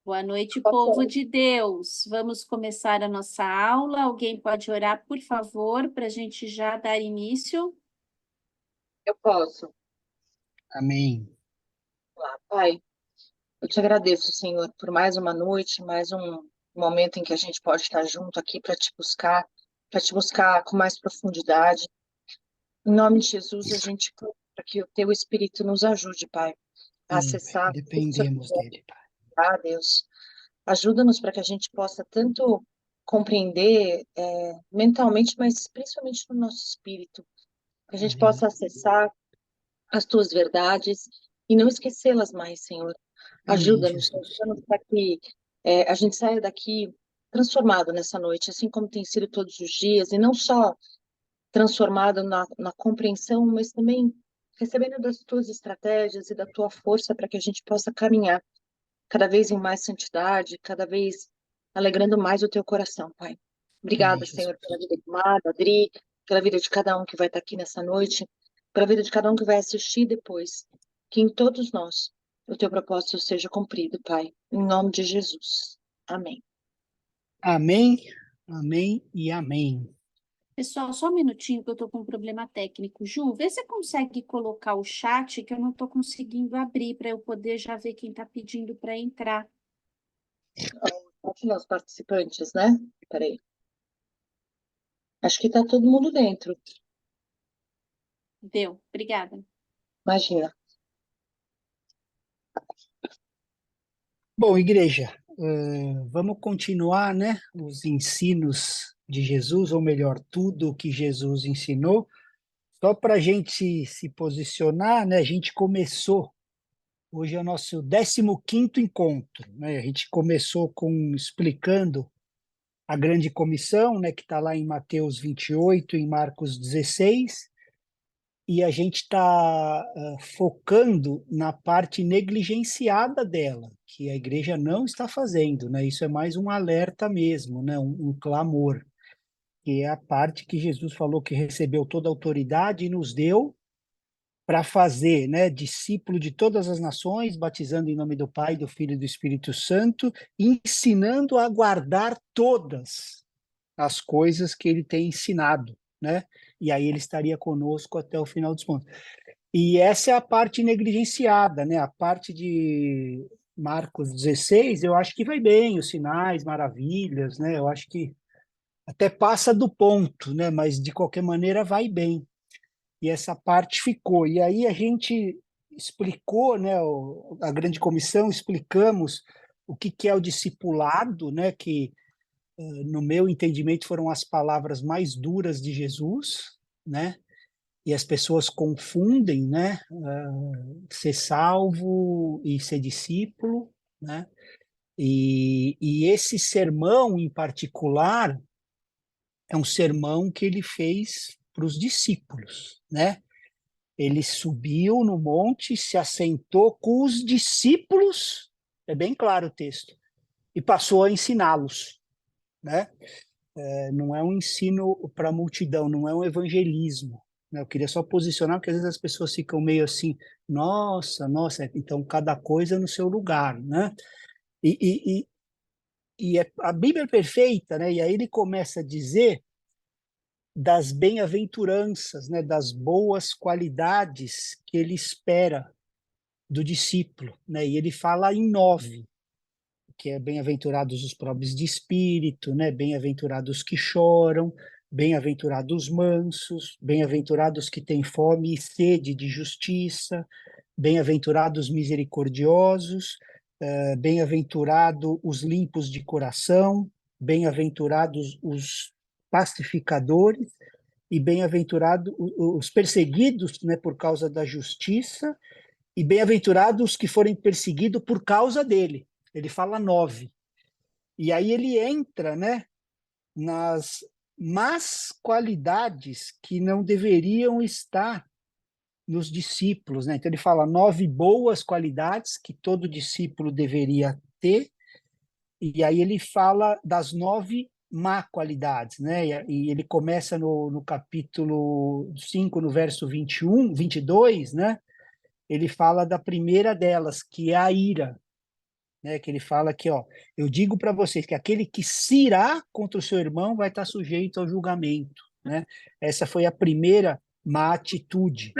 Boa noite, povo Ok, de Deus. Vamos começar a nossa aula. Alguém pode orar, por favor, para a gente já dar início? eu posso. Amém. Lá, Pai, eu te agradeço, Senhor, por mais uma noite, mais um momento em que a gente pode estar junto aqui para te buscar com mais profundidade. Em nome de Jesus, a gente clama para que o Teu Espírito nos ajude, Pai, a Sim, Pai. acessar tudo que Dependemos você dele, Pai. quer, Deus. Ajuda-nos para que a gente possa tanto compreender mentalmente, mas principalmente no nosso espírito, que a gente Amém. possa acessar as tuas verdades e não esquecê-las mais, Senhor. Amém, Ajuda-nos, Jesus. ajuda-nos para que a gente saia daqui transformado nessa noite, assim como tem sido todos os dias, e não só transformado na compreensão, mas também recebendo das tuas estratégias e da tua força para que a gente possa caminhar cada vez em mais santidade, cada vez alegrando mais o teu coração, Pai. Amém, Obrigada, Senhor, pela Jesus. vida de Mada, Adri, pela vida de cada um que vai estar aqui nessa noite, pela vida de cada um que vai assistir depois. Que em todos nós o teu propósito seja cumprido, Pai. Em nome de Jesus. Amém. Amém, amém e amém. Pessoal, só um minutinho que eu estou com um problema técnico. Ju, vê se você consegue colocar o chat que eu não estou conseguindo abrir para eu poder já ver quem está pedindo para entrar. Ótimo, os participantes, né? Peraí. Acho que tá todo mundo dentro. Deu, obrigada. Imagina. Bom, igreja, vamos continuar, né, os ensinos de Jesus, ou melhor, tudo o que Jesus ensinou. Só para a gente se posicionar, né, a gente começou, hoje é o nosso 15º encontro, né, a gente começou explicando a grande comissão, né, que está lá em Mateus 28, em Marcos 16, e a gente está focando na parte negligenciada dela, que a igreja não está fazendo, né? Isso é mais um alerta mesmo, né? Um clamor, que é a parte que Jesus falou que recebeu toda a autoridade e nos deu para fazer, né, discípulo de todas as nações, batizando em nome do Pai, do Filho e do Espírito Santo, ensinando a guardar todas as coisas que ele tem ensinado, né? E aí ele estaria conosco até o final dos pontos. E essa é a parte negligenciada, né? A parte de Marcos 16, eu acho que vai bem, os sinais, maravilhas, né? Eu acho que até passa do ponto, né? Mas de qualquer maneira vai bem. E essa parte ficou. E aí a gente explicou, né? A grande comissão, explicamos o que é o discipulado, né? Que no meu entendimento foram as palavras mais duras de Jesus, né? E as pessoas confundem, né, ser salvo e ser discípulo, né? E esse sermão em particular é um sermão que ele fez para os discípulos, né? Ele subiu no monte, se assentou com os discípulos, é bem claro o texto, e passou a ensiná-los, né? Não é um ensino para a multidão, não é um evangelismo, né? Eu queria só posicionar, porque às vezes as pessoas ficam meio assim, nossa, nossa, então cada coisa no seu lugar, né? E, e, a Bíblia é perfeita, né? E aí ele começa a dizer das bem-aventuranças, né? Das boas qualidades que ele espera do discípulo, né? E ele fala em 9, que é bem-aventurados os pobres de espírito, né? Bem-aventurados que choram, bem-aventurados mansos, bem-aventurados que têm fome e sede de justiça, bem-aventurados misericordiosos, bem-aventurados os limpos de coração, bem-aventurados os pacificadores e bem-aventurados os perseguidos, né, por causa da justiça, e bem-aventurados os que forem perseguidos por causa dele. Ele fala 9. E aí ele entra, né, nas más qualidades que não deveriam estar nos discípulos, né? Então ele fala 9 boas qualidades que todo discípulo deveria ter, e aí ele fala das 9 má qualidades, né? E ele começa no capítulo 5, no verso 21, 22, né? ele fala da primeira delas, que é a ira, né? Que ele fala que, ó, eu digo para vocês que aquele que se irá contra o seu irmão vai estar sujeito ao julgamento, né? Essa foi a primeira má atitude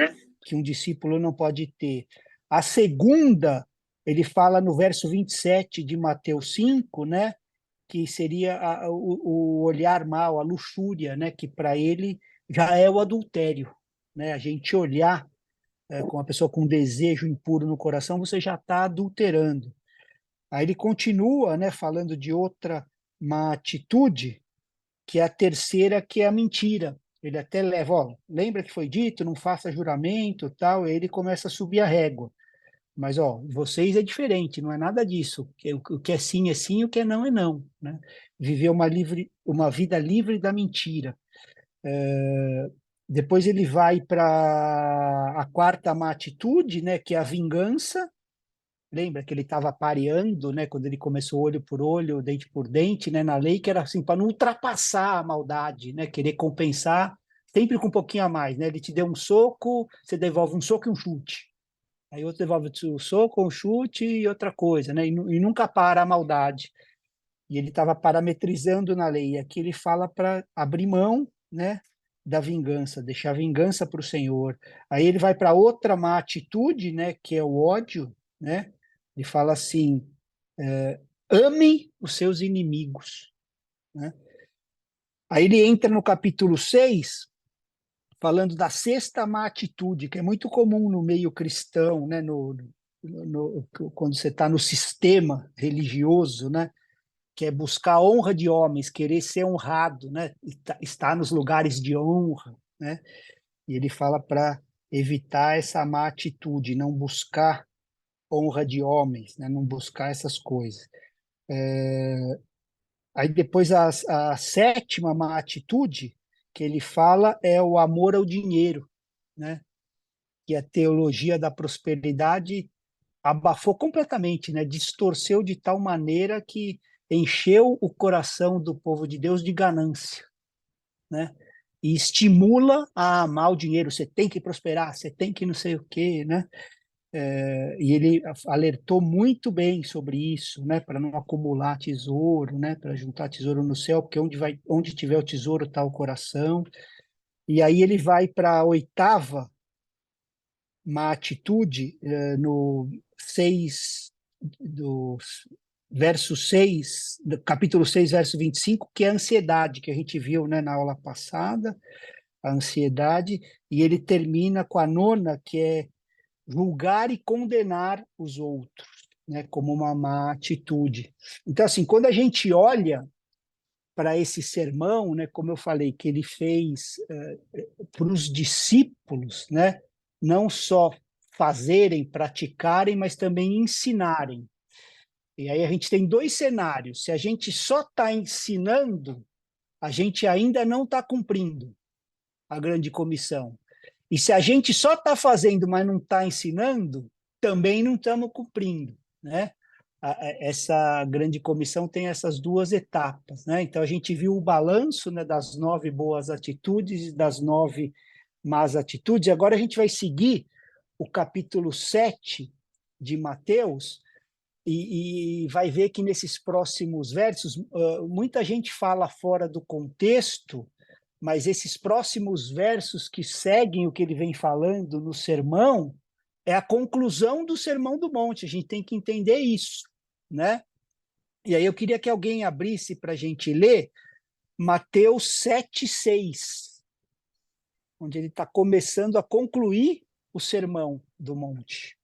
que um discípulo não pode ter. A segunda, ele fala no verso 27 de Mateus 5, né? Que seria o olhar mal, a luxúria, né? Que para ele já é o adultério, né? A gente olhar com uma pessoa com desejo impuro no coração, você já está adulterando. Aí ele continua, né, falando de outra má atitude, que é a terceira, que é a mentira. Ele até leva, ó, lembra que foi dito, não faça juramento, tal, e aí ele começa a subir a régua. Mas, ó, vocês é diferente, não é nada disso. O que é sim, o que é não, né? Viver uma vida livre da mentira. Depois ele vai para a quarta má atitude, né, que é a vingança. Lembra que ele estava pareando, né, quando ele começou olho por olho, dente por dente, né, na lei, que era assim, para não ultrapassar a maldade, né, querer compensar sempre com um pouquinho a mais, né? Ele te deu um soco, você devolve um soco e um chute. Aí outro devolve o soco, um chute e outra coisa, né? E nunca para a maldade. E ele estava parametrizando na lei. E aqui ele fala para abrir mão, né, da vingança, deixar a vingança para o Senhor. Aí ele vai para outra má atitude, né, que é o ódio, né? Ele fala assim: ame os seus inimigos, né? Aí ele entra no capítulo 6, falando da sexta má atitude, que é muito comum no meio cristão, né, quando você está no sistema religioso, né, que é buscar a honra de homens, querer ser honrado, né, estar nos lugares de honra, né, e ele fala para evitar essa má atitude, não buscar honra de homens, né, não buscar essas coisas. Aí depois a sétima má atitude que ele fala é o amor ao dinheiro, né, que a teologia da prosperidade abafou completamente, né, distorceu de tal maneira que encheu o coração do povo de Deus de ganância, né? E estimula a amar o dinheiro. Você tem que prosperar, você tem que não sei o quê, né? E ele alertou muito bem sobre isso, né? Para não acumular tesouro, né? Para juntar tesouro no céu, porque onde tiver o tesouro está o coração. E aí ele vai para a oitava má atitude, no 6 do verso 6, do capítulo 6, verso 25, que é a ansiedade, que a gente viu, né, na aula passada, a ansiedade, e ele termina com a nona, que é julgar e condenar os outros, né, como uma má atitude. Então, assim, quando a gente olha para esse sermão, né, como eu falei, que ele fez para os discípulos, né, não só fazerem, praticarem, mas também ensinarem. E aí a gente tem dois cenários. Se a gente só está ensinando, a gente ainda não está cumprindo a grande comissão. E se a gente só está fazendo, mas não está ensinando, também não estamos cumprindo, né? Essa grande comissão tem essas duas etapas, né? Então a gente viu o balanço, né, das 9 boas atitudes e das 9 más atitudes. Agora a gente vai seguir o capítulo 7 de Mateus e vai ver que nesses próximos versos, muita gente fala fora do contexto, mas esses próximos versos que seguem o que ele vem falando no sermão é a conclusão do Sermão do Monte. A gente tem que entender isso, né? E aí eu queria que alguém abrisse para a gente ler Mateus 7,6, onde ele está começando a concluir o Sermão do Monte.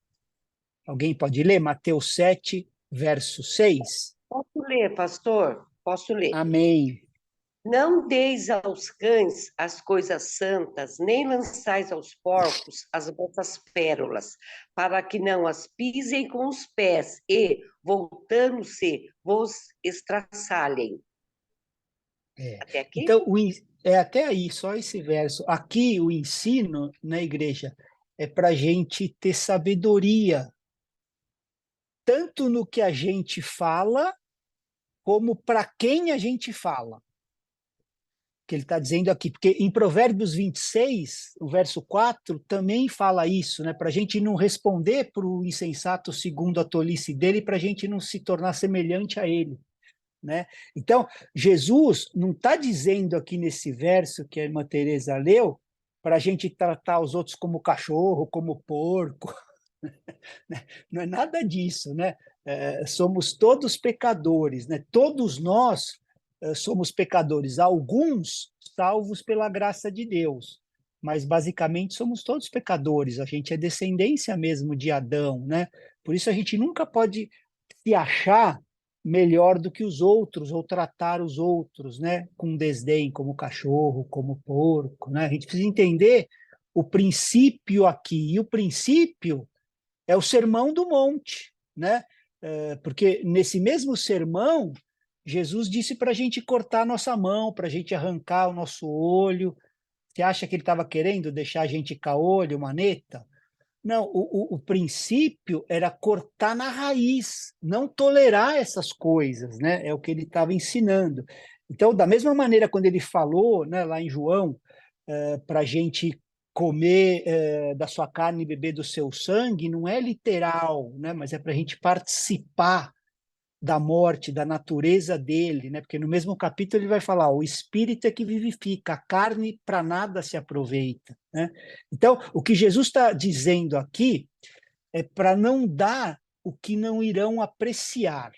Alguém pode ler Mateus 7, verso 6? Posso ler, pastor? Posso ler. Amém. Não deis aos cães as coisas santas, nem lançais aos porcos as vossas pérolas, para que não as pisem com os pés e, voltando-se, vos estraçalhem. Até aqui? Então, até aí, só esse verso. Aqui, o ensino na igreja é para a gente ter sabedoria, tanto no que a gente fala, como para quem a gente fala. que ele está dizendo aqui, porque em Provérbios 26, o verso 4, também fala isso, né? Para a gente não responder para o insensato segundo a tolice dele, para a gente não se tornar semelhante a ele, né? Então, Jesus não está dizendo aqui nesse verso que a irmã Teresa leu, para a gente tratar os outros como cachorro, como porco, né? Não é nada disso, né? Somos todos pecadores, né? Todos nós somos pecadores, alguns salvos pela graça de Deus, mas basicamente somos todos pecadores, a gente é descendência mesmo de Adão, né? Por isso a gente nunca pode se achar melhor do que os outros ou tratar os outros, né, com desdém, como cachorro, como porco, né? A gente precisa entender o princípio aqui, e o princípio é o Sermão do Monte, né? Porque nesse mesmo sermão, Jesus disse para a gente cortar a nossa mão, para a gente arrancar o nosso olho. Você acha que ele estava querendo deixar a gente caolho, maneta? Não, o princípio era cortar na raiz, não tolerar essas coisas, né? É o que ele estava ensinando. Então, da mesma maneira, quando ele falou, né, lá em João, para a gente comer da sua carne e beber do seu sangue, não é literal, né? Mas é para a gente participar da morte, da natureza dele, né? Porque no mesmo capítulo ele vai falar: o espírito é que vivifica, a carne para nada se aproveita, né? Então, o que Jesus está dizendo aqui é para não dar o que não irão apreciar,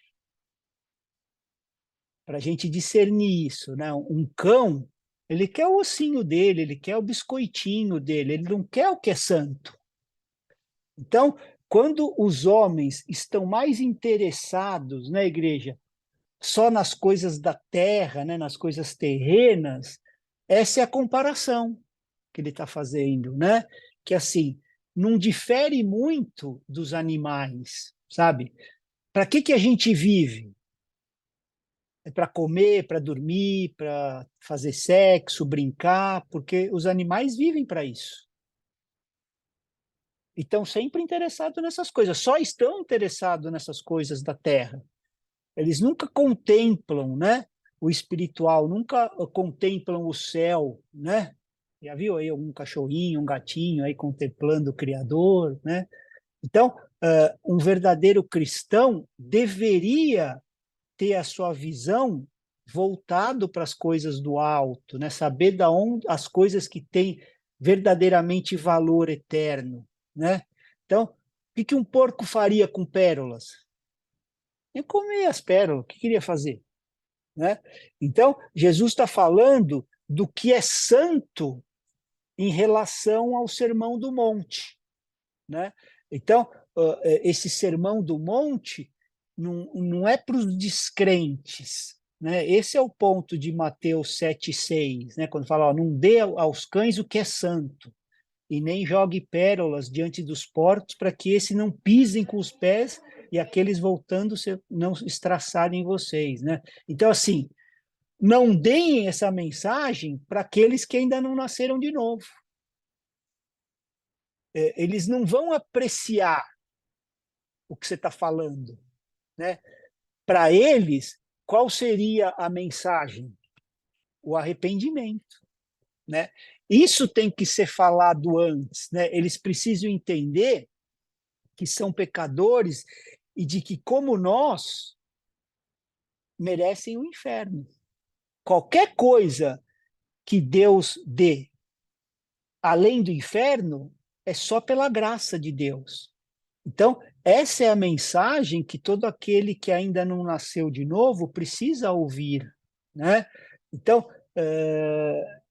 para a gente discernir isso, né? Um cão, ele quer o ossinho dele, ele quer o biscoitinho dele, ele não quer o que é santo. Então, quando os homens estão mais interessados na igreja só nas coisas da terra, né, nas coisas terrenas, essa é a comparação que ele está fazendo, né? Que assim, não difere muito dos animais, sabe? Para que a gente vive? É para comer, para dormir, para fazer sexo, brincar, porque os animais vivem para isso. E estão sempre interessados nessas coisas, só estão interessados nessas coisas da terra. Eles nunca contemplam, né, o espiritual, nunca contemplam o céu, né? Já viu aí um cachorrinho, um gatinho aí contemplando o Criador, né? Então, um verdadeiro cristão deveria ter a sua visão voltado para as coisas do alto, né? Saber da onde as coisas que têm verdadeiramente valor eterno, né? Então, o que um porco faria com pérolas? Eu comer as pérolas, o que queria fazer? Né? Então, Jesus está falando do que é santo em relação ao Sermão do Monte. Né? Então, esse Sermão do Monte não é para os descrentes. Né? Esse é o ponto de Mateus 7,6, né? Quando fala, ó, não dê aos cães o que é santo, e nem jogue pérolas diante dos porcos, para que esses não pisem com os pés e aqueles voltando não estraçarem vocês, né? Então, assim, não deem essa mensagem para aqueles que ainda não nasceram de novo. Eles não vão apreciar o que você está falando, né? Para eles, qual seria a mensagem? O arrependimento, né? Isso tem que ser falado antes, né? Eles precisam entender que são pecadores e de que, como nós, merecem o inferno. Qualquer coisa que Deus dê além do inferno é só pela graça de Deus. Então, essa é a mensagem que todo aquele que ainda não nasceu de novo precisa ouvir, né? Então,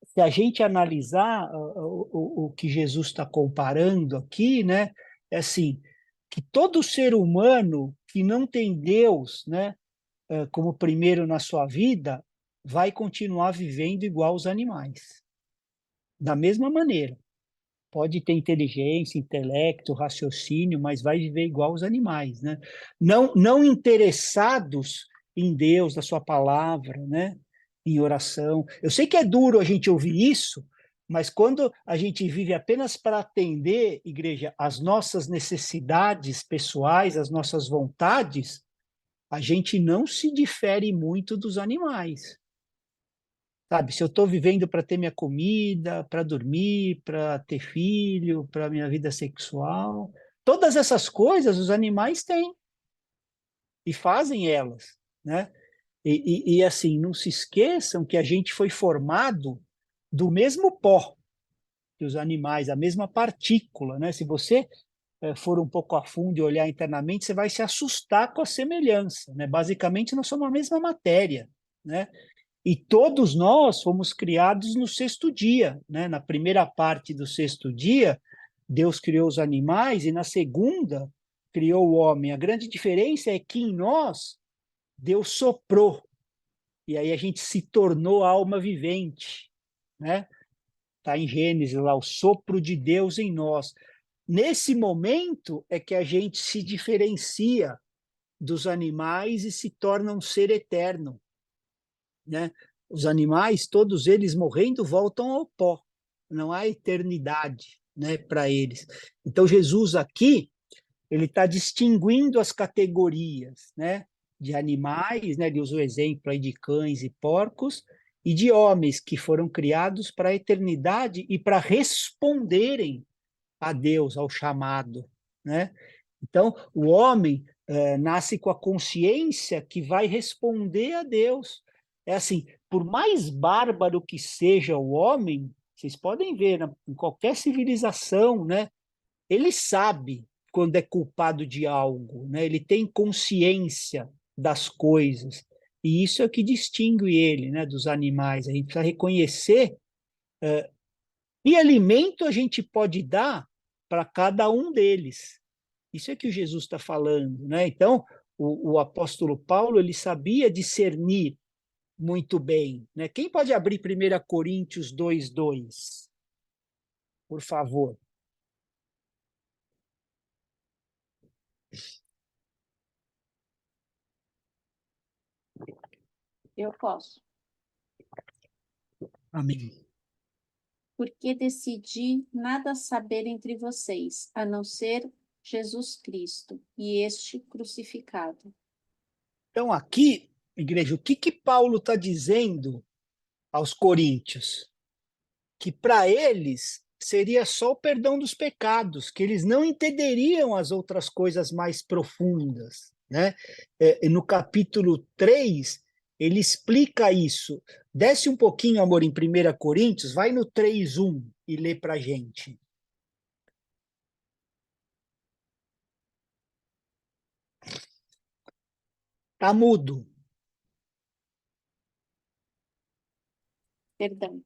se a gente analisar o que Jesus está comparando aqui, né, é assim, que todo ser humano que não tem Deus, né, como primeiro na sua vida, vai continuar vivendo igual os animais. Da mesma maneira. Pode ter inteligência, intelecto, raciocínio, mas vai viver igual os animais, né? Não interessados em Deus, na sua palavra, né? Em oração. Eu sei que é duro a gente ouvir isso, mas quando a gente vive apenas para atender, igreja, as nossas necessidades pessoais, as nossas vontades, a gente não se difere muito dos animais. Sabe, se eu estou vivendo para ter minha comida, para dormir, para ter filho, para minha vida sexual, todas essas coisas os animais têm e fazem elas, né? E assim, não se esqueçam que a gente foi formado do mesmo pó que os animais, a mesma partícula, né? Se você for um pouco a fundo e olhar internamente, você vai se assustar com a semelhança, né? Basicamente, nós somos a mesma matéria, né? E todos nós fomos criados no sexto dia, né? Na primeira parte do sexto dia, Deus criou os animais e na segunda criou o homem. A grande diferença é que em nós Deus soprou e aí a gente se tornou alma vivente, né? Tá em Gênesis lá o sopro de Deus em nós. Nesse momento é que a gente se diferencia dos animais e se torna um ser eterno, né? Os animais, todos eles morrendo, voltam ao pó. Não há eternidade, né, para eles. Então, Jesus aqui, ele está distinguindo as categorias, né, de animais, né, ele usa o exemplo aí de cães e porcos, e de homens que foram criados para a eternidade e para responderem a Deus, ao chamado, né? Então, o homem nasce com a consciência que vai responder a Deus. É assim, por mais bárbaro que seja o homem, vocês podem ver, né, em qualquer civilização, né, ele sabe quando é culpado de algo, né? Ele tem consciência das coisas. E isso é o que distingue ele, né, dos animais. A gente precisa reconhecer que alimento a gente pode dar para cada um deles. Isso é que o Jesus está falando, né? Então, o apóstolo Paulo, ele sabia discernir muito bem, né? Quem pode abrir 1 Coríntios 2:2, por favor? Eu posso. Amém. Porque decidi nada saber entre vocês, a não ser Jesus Cristo e este crucificado. Então, aqui, igreja, o que Paulo está dizendo aos coríntios? Que para eles seria só o perdão dos pecados, que eles não entenderiam as outras coisas mais profundas, né? No capítulo 3, ele explica isso. Desce um pouquinho, amor, em 1 Coríntios, vai no 3:1 e lê para a gente. Tá mudo. Perdão.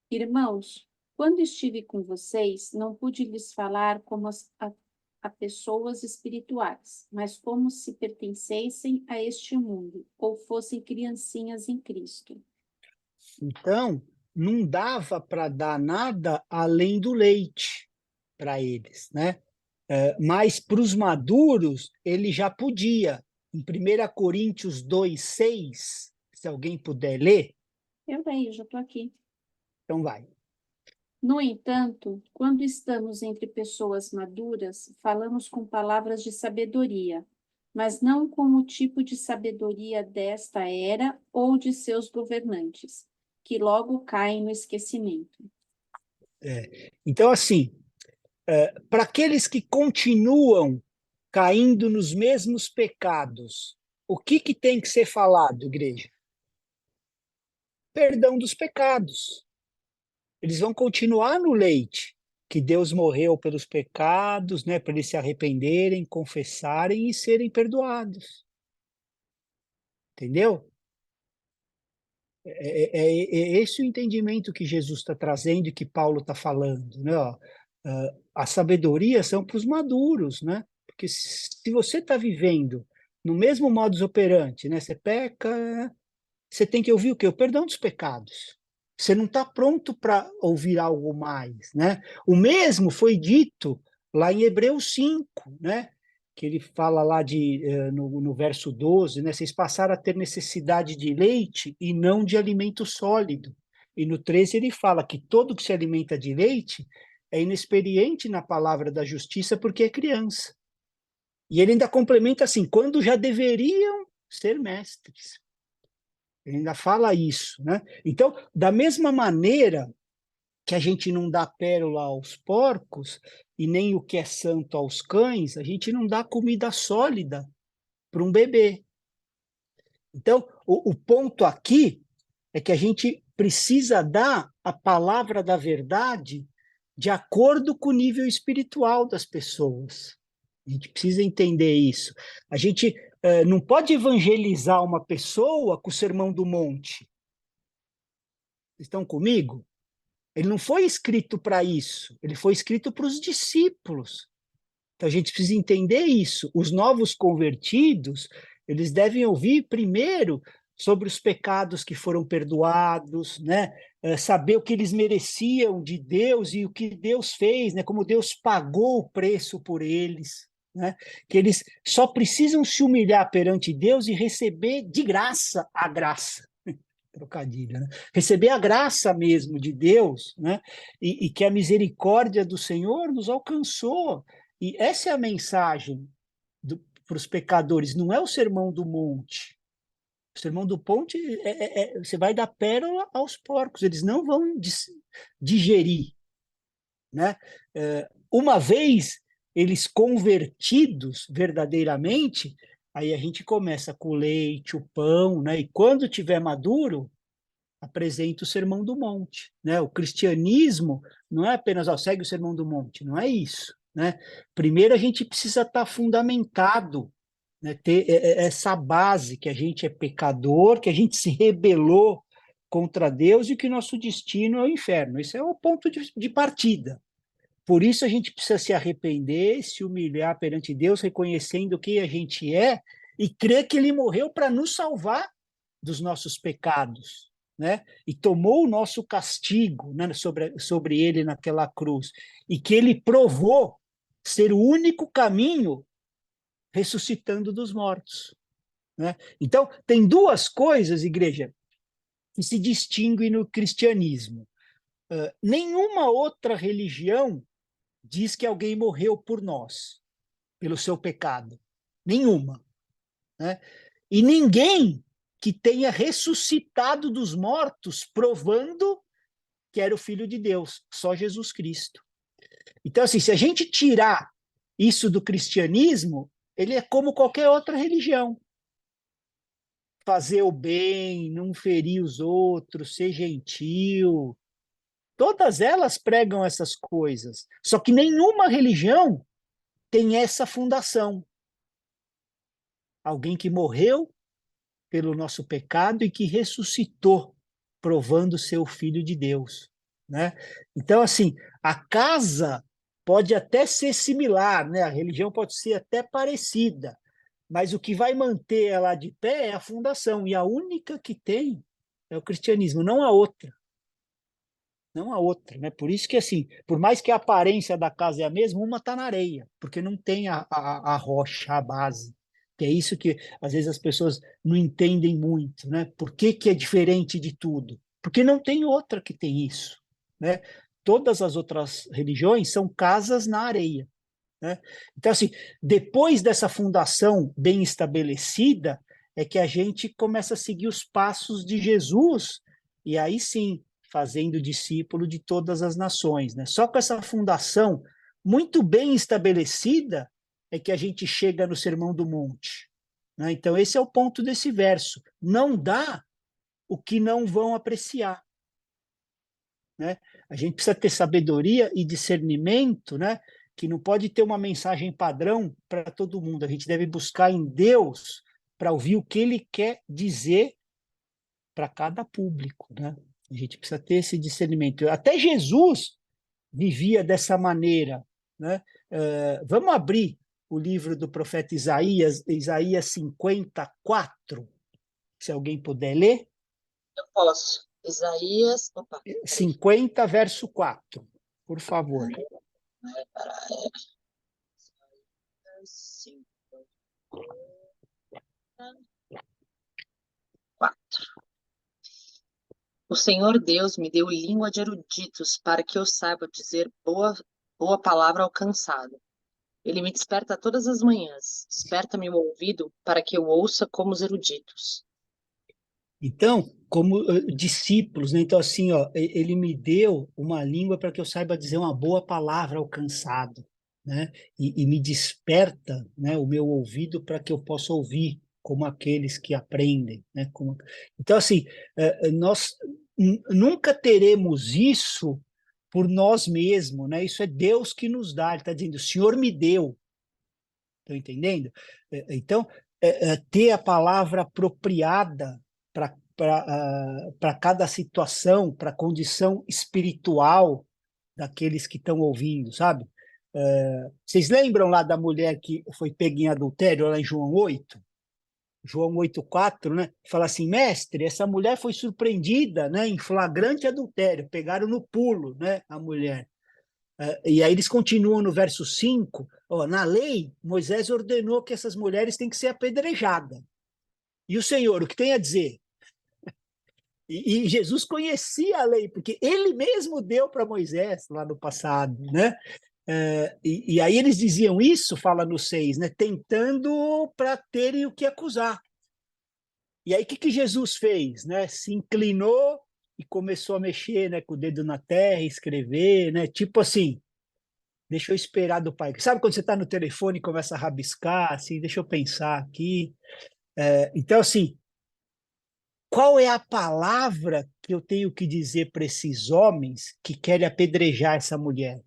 Irmãos, quando estive com vocês, não pude lhes falar como a pessoas espirituais, mas como se pertencessem a este mundo, ou fossem criancinhas em Cristo. Então, não dava para dar nada além do leite para eles, né? Mas para os maduros, ele já podia. Em 1 Coríntios 2:6, se alguém puder ler, Eu leio, já estou aqui. então vai. No entanto, quando estamos entre pessoas maduras, falamos com palavras de sabedoria, mas não com o tipo de sabedoria desta era ou de seus governantes, que logo caem no esquecimento. Então, assim, para aqueles que continuam caindo nos mesmos pecados, o que tem que ser falado, igreja? Perdão dos pecados. Eles vão continuar no leite, que Deus morreu pelos pecados, né, para eles se arrependerem, confessarem e serem perdoados. Entendeu? É esse o entendimento que Jesus está trazendo e que Paulo está falando, né? Ó, a sabedoria são para os maduros, né? Porque se você está vivendo no mesmo modus operandi, né? Você peca, você tem que ouvir o quê? O perdão dos pecados. Você não está pronto para ouvir algo mais, né? O mesmo foi dito lá em Hebreus 5, né? Que ele fala lá no verso 12, né? Vocês passaram a ter necessidade de leite e não de alimento sólido. E no 13 ele fala que todo que se alimenta de leite é inexperiente na palavra da justiça porque é criança. E ele ainda complementa assim, quando já deveriam ser mestres. Ele ainda fala isso, né? Então, da mesma maneira que a gente não dá pérola aos porcos e nem o que é santo aos cães, a gente não dá comida sólida para um bebê. Então, o ponto aqui é que a gente precisa dar a palavra da verdade de acordo com o nível espiritual das pessoas. A gente precisa entender isso. A gente não pode evangelizar uma pessoa com o Sermão do Monte. Estão comigo? Ele não foi escrito para isso. Ele foi escrito para os discípulos. Então a gente precisa entender isso. Os novos convertidos, eles devem ouvir primeiro sobre os pecados que foram perdoados, né? Saber o que eles mereciam de Deus e o que Deus fez, né? Como Deus pagou o preço por eles, né? Que eles só precisam se humilhar perante Deus e receber de graça a graça. Trocadilho, né? Receber a graça mesmo de Deus, né? E que a misericórdia do Senhor nos alcançou. E essa é a mensagem para os pecadores, não é o Sermão do Monte. O Sermão do Monte, você vai dar pérola aos porcos, eles não vão digerir. Né? Uma vez eles convertidos verdadeiramente, aí a gente começa com o leite, o pão, né? E quando tiver maduro, apresenta o Sermão do Monte, né? O cristianismo não é apenas, segue o Sermão do Monte, não é isso, né? Primeiro a gente precisa estar fundamentado, né? Ter essa base que a gente é pecador, que a gente se rebelou contra Deus e que nosso destino é o inferno. Esse é o ponto de partida. Por isso a gente precisa se arrepender, se humilhar perante Deus, reconhecendo quem a gente é e crer que Ele morreu para nos salvar dos nossos pecados, né? E tomou o nosso castigo, né, sobre Ele naquela cruz, e que Ele provou ser o único caminho ressuscitando dos mortos, né? Então, tem duas coisas, igreja, que se distinguem no cristianismo. Nenhuma outra religião diz que alguém morreu por nós, pelo seu pecado. Nenhuma. Né? E ninguém que tenha ressuscitado dos mortos, provando que era o Filho de Deus, só Jesus Cristo. Então, assim, se a gente tirar isso do cristianismo, ele é como qualquer outra religião. Fazer o bem, não ferir os outros, ser gentil. Todas elas pregam essas coisas. Só que nenhuma religião tem essa fundação. Alguém que morreu pelo nosso pecado e que ressuscitou, provando ser o Filho de Deus, né? Então, assim, a casa pode até ser similar, né? A religião pode ser até parecida, mas o que vai manter ela de pé é a fundação, e a única que tem é o cristianismo, não há outra. Não há outra, né? Por isso que, assim, por mais que a aparência da casa é a mesma, uma está na areia, porque não tem a rocha, a base. Que é isso que, às vezes, as pessoas não entendem muito, né? Por que que é diferente de tudo? Porque não tem outra que tem isso, né? Todas as outras religiões são casas na areia, né? Então, assim, depois dessa fundação bem estabelecida, é que a gente começa a seguir os passos de Jesus, e aí sim, fazendo discípulo de todas as nações, né? Só com essa fundação muito bem estabelecida é que a gente chega no Sermão do Monte, né? Então, esse é o ponto desse verso. Não dá o que não vão apreciar, né? A gente precisa ter sabedoria e discernimento, né? Que não pode ter uma mensagem padrão para todo mundo. A gente deve buscar em Deus para ouvir o que Ele quer dizer para cada público, né? A gente precisa ter esse discernimento. Até Jesus vivia dessa maneira, né? Vamos abrir o livro do profeta Isaías, Isaías 54, se alguém puder ler. Eu posso. Isaías, opa, 50, verso 4, por favor. vai parar. Isaías 54. O Senhor Deus me deu língua de eruditos para que eu saiba dizer boa palavra ao cansado. Ele me desperta todas as manhãs, desperta-me o ouvido para que eu ouça como os eruditos. Então, como discípulos, né? Então, assim, ó, ele me deu uma língua para que eu saiba dizer uma boa palavra ao cansado, né? E me desperta, né, o meu ouvido para que eu possa ouvir como aqueles que aprendem, né? Então, assim, nós nunca teremos isso por nós mesmos, né? Isso é Deus que nos dá. Ele está dizendo, o Senhor me deu. Estão entendendo? Então, ter a palavra apropriada para cada situação, para a condição espiritual daqueles que estão ouvindo, sabe? Vocês lembram lá da mulher que foi pega em adultério, lá em João 8? João 8,4, né? Fala assim, mestre, essa mulher foi surpreendida, né, em flagrante adultério, pegaram no pulo, né, a mulher. E aí eles continuam no verso 5, ó, na lei, Moisés ordenou que essas mulheres têm que ser apedrejadas. E o Senhor, o que tem a dizer? E Jesus conhecia a lei, porque ele mesmo deu para Moisés lá no passado, né? E aí eles diziam isso, fala no 6, né? Tentando para terem o que acusar. E aí o que Jesus fez, né? Se inclinou e começou a mexer, né, com o dedo na terra, escrever, né? Tipo assim, deixa eu esperar do pai. Sabe quando você está no telefone e começa a rabiscar, assim, deixa eu pensar aqui. Então, assim, qual é a palavra que eu tenho que dizer para esses homens que querem apedrejar essa mulher?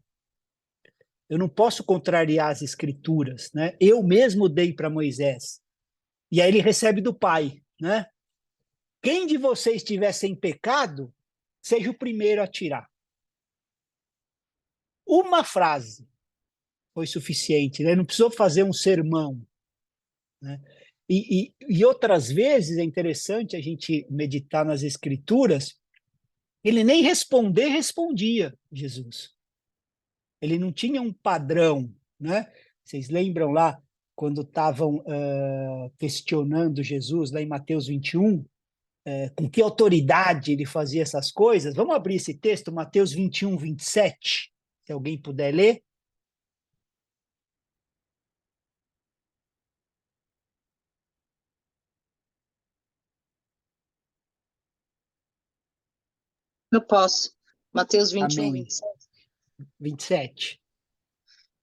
Eu não posso contrariar as escrituras, né? Eu mesmo dei para Moisés. E aí ele recebe do pai, né? Quem de vocês estiver sem pecado, seja o primeiro a tirar. Uma frase foi suficiente, né? Não precisou fazer um sermão, né? E outras vezes é interessante a gente meditar nas escrituras, ele nem responder respondia, Jesus. Ele não tinha um padrão, né? Vocês lembram lá quando estavam questionando Jesus, lá em Mateus 21, com que autoridade ele fazia essas coisas? Vamos abrir esse texto, Mateus 21, 27, se alguém puder ler. Eu posso. Mateus 21, Amém. 27. 27.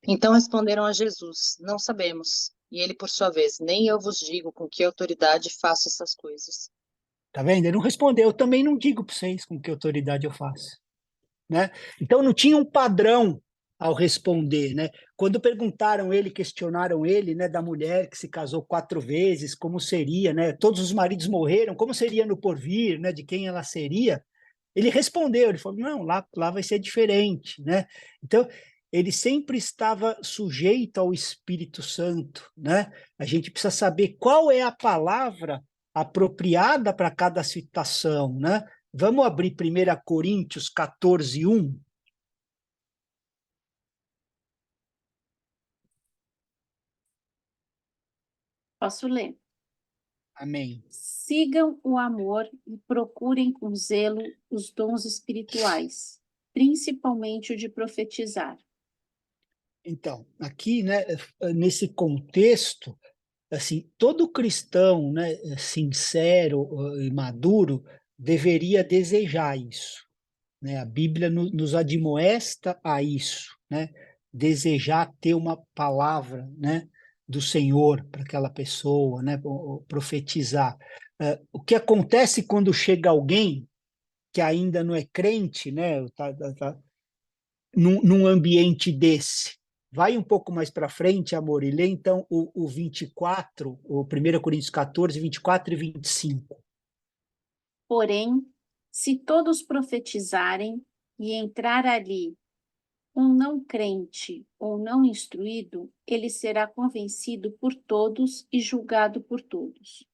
Então responderam a Jesus: Não sabemos. E ele, por sua vez, nem eu vos digo com que autoridade faço essas coisas. Tá vendo? Ele não respondeu. Eu também não digo para vocês com que autoridade eu faço, né? Então não tinha um padrão ao responder, né? Quando perguntaram ele, questionaram ele, né, da mulher que se casou 4 vezes, como seria, né? Todos os maridos morreram, como seria no porvir, né? De quem ela seria? Ele respondeu, ele falou, não, lá vai ser diferente, né? Então ele sempre estava sujeito ao Espírito Santo, né? A gente precisa saber qual é a palavra apropriada para cada situação, né? Vamos abrir 1 Coríntios 14, 1. Posso ler? Amém. Sigam o amor e procurem com zelo os dons espirituais, principalmente o de profetizar. Então, aqui, né, nesse contexto, assim, todo cristão, né, sincero e maduro deveria desejar isso, né? A Bíblia nos admoesta a isso, né? Desejar ter uma palavra, né, do Senhor para aquela pessoa, né, profetizar. O que acontece quando chega alguém que ainda não é crente, né, tá num ambiente desse? Vai um pouco mais para frente, amor, e lê então o 24, o 1 Coríntios 14, 24 e 25. Porém, se todos profetizarem e entrar ali um não crente ou não instruído, ele será convencido por todos e julgado por todos.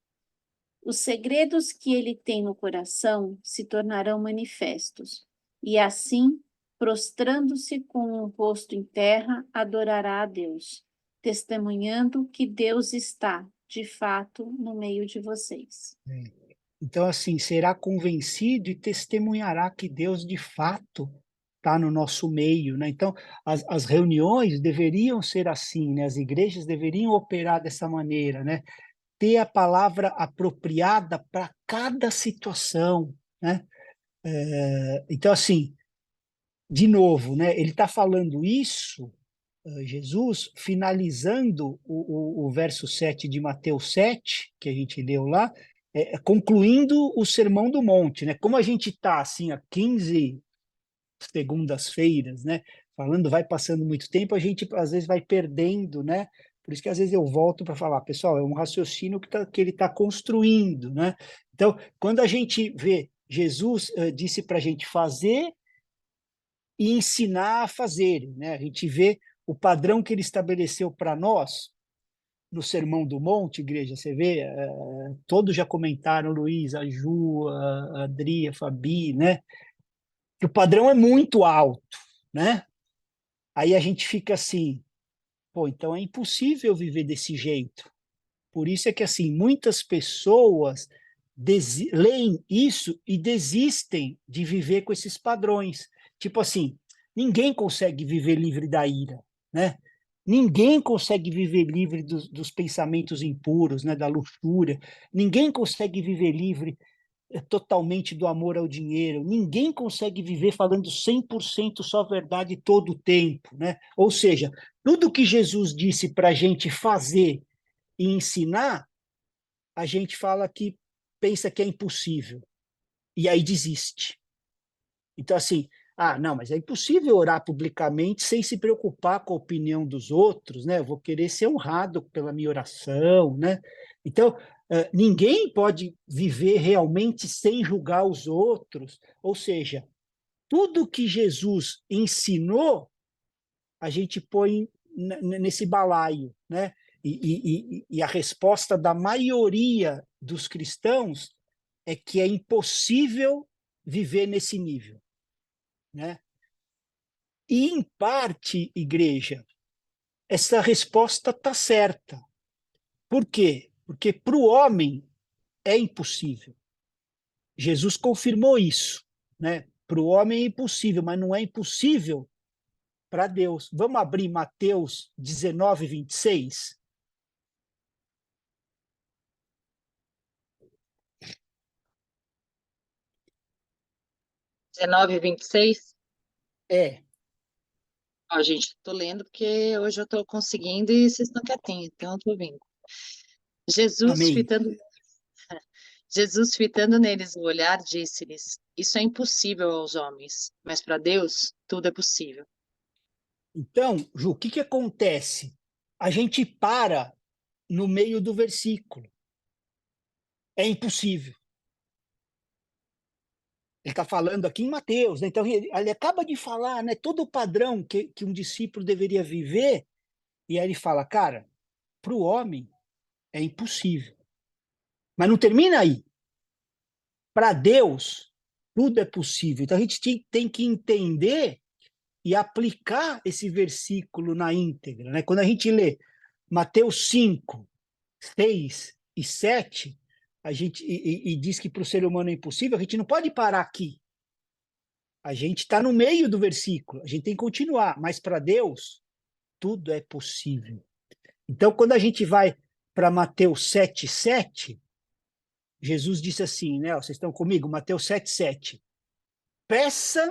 Os segredos que ele tem no coração se tornarão manifestos, e assim, prostrando-se com o rosto em terra, adorará a Deus, testemunhando que Deus está, de fato, no meio de vocês. Então, assim, será convencido e testemunhará que Deus de fato está no nosso meio, né? Então, as reuniões deveriam ser assim, né? As igrejas deveriam operar dessa maneira, né? ter a palavra apropriada para cada situação, né? Então, assim, de novo, né? Ele está falando isso, Jesus, finalizando o verso 7 de Mateus 7, que a gente leu lá, concluindo o Sermão do Monte, né? Como a gente está, assim, há 15 segundas-feiras, né? Falando, vai passando muito tempo, a gente às vezes vai perdendo, né? Por isso que às vezes eu volto para falar, pessoal, é um raciocínio que ele está construindo, né? Então, quando a gente vê Jesus disse para a gente fazer e ensinar a fazer, né? A gente vê o padrão que ele estabeleceu para nós no Sermão do Monte, igreja, você vê, todos já comentaram, Luiz, a Ju, a Adri, a Fabi, né? Que o padrão é muito alto, né? Aí a gente fica assim, pô, então é impossível viver desse jeito. Por isso é que, assim, muitas pessoas leem isso e desistem de viver com esses padrões. Tipo assim, ninguém consegue viver livre da ira, né? Ninguém consegue viver livre dos pensamentos impuros, né? Da luxúria. Ninguém consegue viver livre totalmente do amor ao dinheiro. Ninguém consegue viver falando 100% só verdade todo o tempo, né? Ou seja, tudo que Jesus disse para a gente fazer e ensinar, a gente fala que pensa que é impossível e aí desiste. Então, assim, não, mas é impossível orar publicamente sem se preocupar com a opinião dos outros, né? Eu vou querer ser honrado pela minha oração, né? Então, ninguém pode viver realmente sem julgar os outros. Ou seja, tudo que Jesus ensinou, a gente põe nesse balaio, né? E a resposta da maioria dos cristãos é que é impossível viver nesse nível, né? E, em parte, igreja, essa resposta está certa. Por quê? Porque para o homem é impossível. Jesus confirmou isso, né? Para o homem é impossível, mas não é impossível para Deus. Vamos abrir Mateus 19, 26? Dezenove, 26. É, Ó, gente, estou lendo porque hoje eu estou conseguindo e vocês estão quietinhos, então eu estou ouvindo. Jesus, amém. fitando neles o olhar, disse-lhes: Isso é impossível aos homens, mas para Deus tudo é possível. Então, Ju, o que, que acontece? A gente para no meio do versículo. É impossível. Ele está falando aqui em Mateus, né? Então ele acaba de falar, né, todo o padrão que um discípulo deveria viver, e aí ele fala, cara, para o homem é impossível. Mas não termina aí. Para Deus, tudo é possível. Então a gente tem que entender e aplicar esse versículo na íntegra, né? Quando a gente lê Mateus 5, 6 e 7, a gente, e diz que para o ser humano é impossível, a gente não pode parar aqui. A gente está no meio do versículo, a gente tem que continuar, mas para Deus, tudo é possível. Então, quando a gente vai para Mateus 7, 7, Jesus disse assim, né? Vocês estão comigo? Mateus 7, 7. Peça.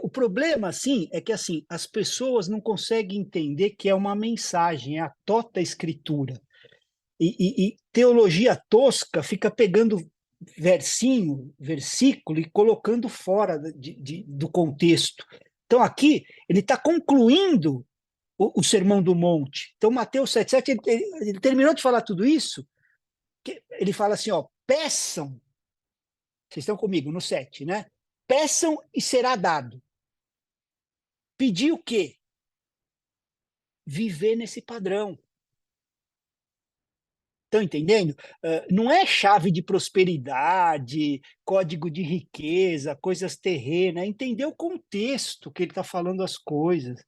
O problema, assim, é que assim, as pessoas não conseguem entender que é uma mensagem, é a tota escritura. E teologia tosca fica pegando versinho, versículo e colocando fora do contexto. Então, aqui, ele está concluindo o Sermão do Monte. Então, Mateus 7,7, ele terminou de falar tudo isso, ele fala assim, ó, peçam, vocês estão comigo no 7, né? Peçam e será dado. Pedir o quê? Viver nesse padrão. Estão entendendo? Não é chave de prosperidade, código de riqueza, coisas terrenas, é entender o contexto que ele está falando as coisas.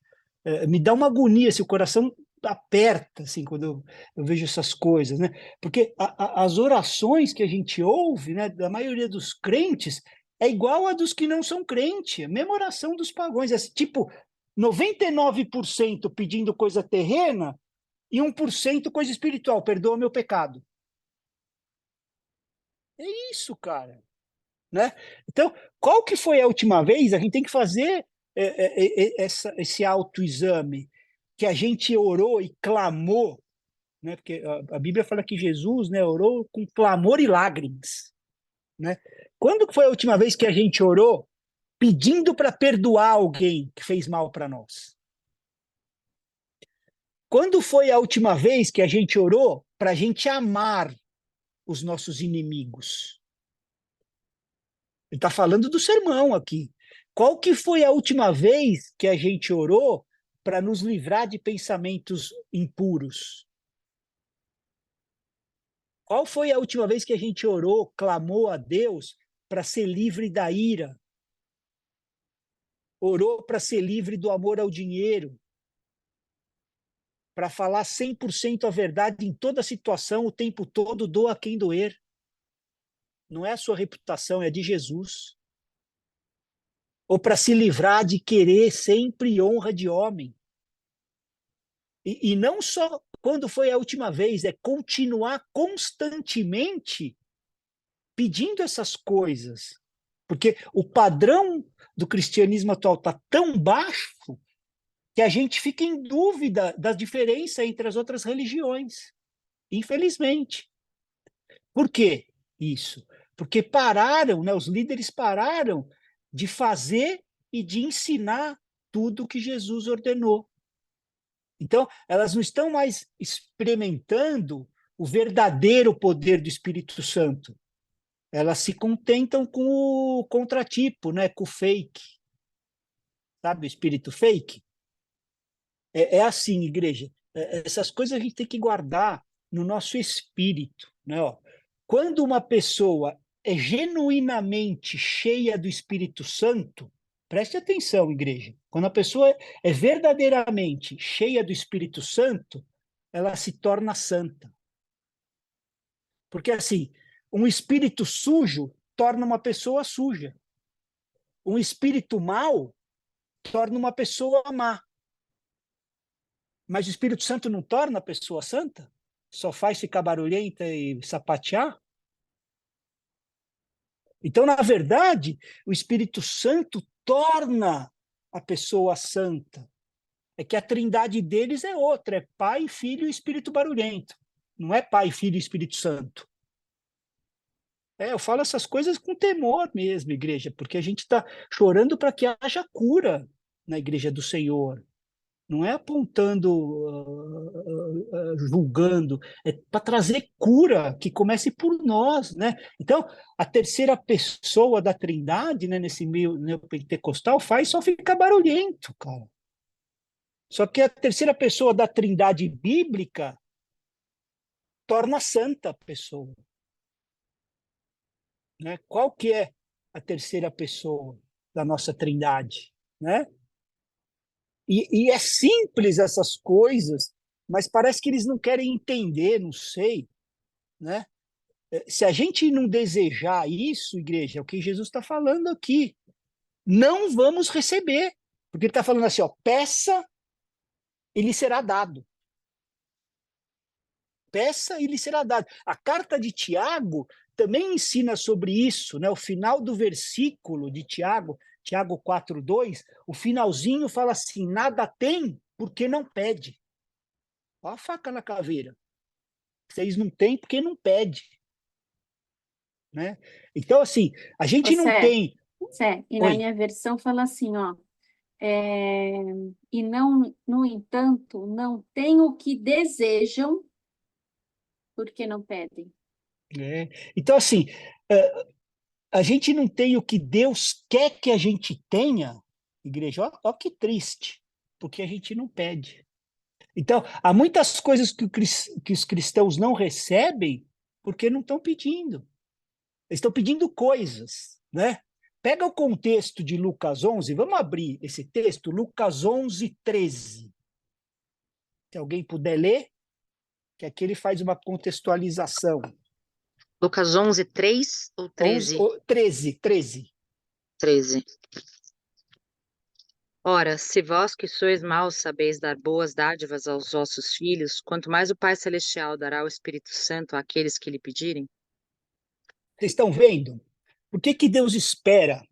Me dá uma agonia, se o coração aperta assim, quando eu vejo essas coisas, né? Porque as orações que a gente ouve, né, da maioria dos crentes, é igual a dos que não são crentes, a mesma oração dos pagãos, é tipo 99% pedindo coisa terrena e 1% coisa espiritual, perdoa meu pecado. É isso, cara. Né? Então, qual que foi a última vez? A gente tem que fazer esse autoexame, que a gente orou e clamou, né? Porque a Bíblia fala que Jesus, né, orou com clamor e lágrimas. Né? Quando foi a última vez que a gente orou pedindo para perdoar alguém que fez mal para nós? Quando foi a última vez que a gente orou para a gente amar os nossos inimigos? Ele está falando do sermão aqui. Qual que foi a última vez que a gente orou para nos livrar de pensamentos impuros? Qual foi a última vez que a gente orou, clamou a Deus para ser livre da ira? Orou para ser livre do amor ao dinheiro? Para falar 100% a verdade em toda situação, o tempo todo, doa quem doer. Não é a sua reputação, é de Jesus. Ou para se livrar de querer sempre honra de homem. E não só quando foi a última vez, é continuar constantemente pedindo essas coisas. Porque o padrão do cristianismo atual está tão baixo que a gente fica em dúvida da diferença entre as outras religiões. Infelizmente. Por quê isso? Porque pararam, né, os líderes pararam de fazer e de ensinar tudo o que Jesus ordenou. Então, elas não estão mais experimentando o verdadeiro poder do Espírito Santo. Elas se contentam com o contratipo, né, com o fake. Sabe, o espírito fake? É assim, igreja. Essas coisas a gente tem que guardar no nosso espírito. Né? Ó, quando uma pessoa é genuinamente cheia do Espírito Santo, preste atenção, igreja. Quando a pessoa é verdadeiramente cheia do Espírito Santo, ela se torna santa. Porque, assim, um espírito sujo torna uma pessoa suja. Um espírito mau torna uma pessoa má. Mas o Espírito Santo não torna a pessoa santa? Só faz ficar barulhenta e sapatear? Então, na verdade, o Espírito Santo torna a pessoa santa. É que a trindade deles é outra, é Pai, Filho e Espírito barulhento. Não é Pai, Filho e Espírito Santo. Eu falo essas coisas com temor mesmo, igreja, porque a gente está chorando para que haja cura na igreja do Senhor. Não é apontando, julgando, é para trazer cura, que comece por nós, né? Então, a terceira pessoa da Trindade, né, nesse meio neopentecostal, faz só ficar barulhento, cara. Só que a terceira pessoa da Trindade bíblica torna santa a pessoa. Né? Qual que é a terceira pessoa da nossa Trindade? Né? E é simples essas coisas, mas parece que eles não querem entender, não sei. Né? Se a gente não desejar isso, igreja, é o que Jesus está falando aqui. Não vamos receber. Porque ele está falando assim, ó, peça e lhe será dado. Peça e lhe será dado. A carta de Tiago também ensina sobre isso, né? O final do versículo de Tiago, Tiago 4:2, o finalzinho fala assim: nada tem porque não pede. Olha a faca na caveira. Vocês não têm porque não pede. Né? Então, assim, a gente não tem. E na Oi. minha versão fala assim, ó, e não, no entanto, não tem o que desejam porque não pedem. Então, assim, a gente não tem o que Deus quer que a gente tenha, igreja. Ó que triste, porque a gente não pede. Então, há muitas coisas que os cristãos não recebem porque não estão pedindo. Eles estão pedindo coisas, né? Pega o contexto de Lucas 11, vamos abrir esse texto, Lucas 11:13. Se alguém puder ler, que aqui ele faz uma contextualização. Lucas 11, 3 ou 13? 13. 13. Ora, se vós que sois maus sabeis dar boas dádivas aos vossos filhos, quanto mais o Pai Celestial dará o Espírito Santo àqueles que lhe pedirem? Vocês estão vendo? Por que que Deus espera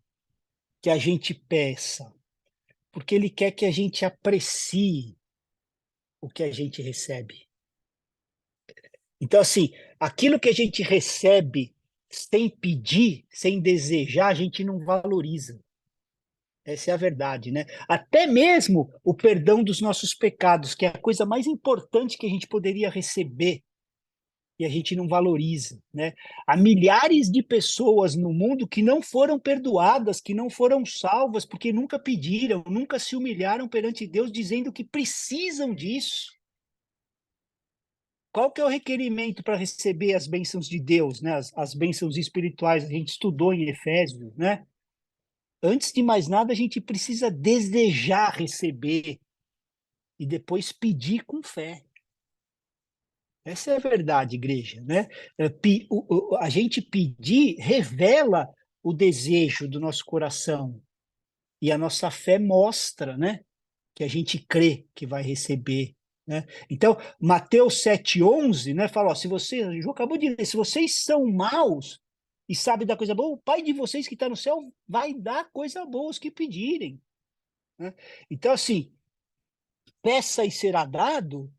que a gente peça? Porque Ele quer que a gente aprecie o que a gente recebe. Então, assim, aquilo que a gente recebe sem pedir, sem desejar, a gente não valoriza. Essa é a verdade, né? Até mesmo o perdão dos nossos pecados, que é a coisa mais importante que a gente poderia receber, e a gente não valoriza, né? Há milhares de pessoas no mundo que não foram perdoadas, que não foram salvas, porque nunca pediram, nunca se humilharam perante Deus, dizendo que precisam disso. Qual que é o requerimento para receber as bênçãos de Deus, né? As bênçãos espirituais, a gente estudou em Efésios, né? Antes de mais nada, a gente precisa desejar receber e depois pedir com fé. Essa é a verdade, igreja, né? A gente pedir revela o desejo do nosso coração e a nossa fé mostra, né, que a gente crê que vai receber, né? Então, Mateus 7,11, né, fala, ó, se você, o João acabou de ler, se vocês são maus e sabem da coisa boa, o Pai de vocês que está no céu vai dar coisa boa aos que pedirem, né? Então, assim, peça e será dado,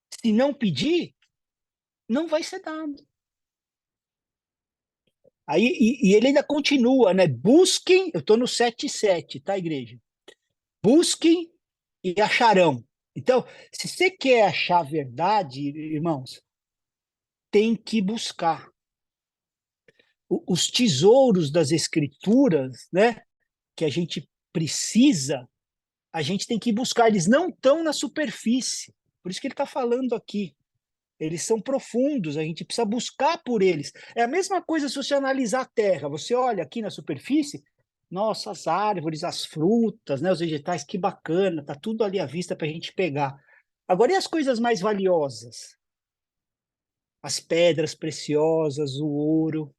se não pedir, não vai ser dado. Aí, e ele ainda continua, né? Busquem, eu estou no 7,7, tá, igreja? Busquem e acharão. Então, se você quer achar a verdade, irmãos, tem que buscar. Os tesouros das escrituras, né, que a gente precisa, a gente tem que buscar. Eles não estão na superfície. Por isso que ele está falando aqui. Eles são profundos, a gente precisa buscar por eles. É a mesma coisa se você analisar a terra. Você olha aqui na superfície, nossa, as árvores, as frutas, né, os vegetais, que bacana, tá tudo ali à vista para a gente pegar. Agora, e as coisas mais valiosas? As pedras preciosas, o ouro,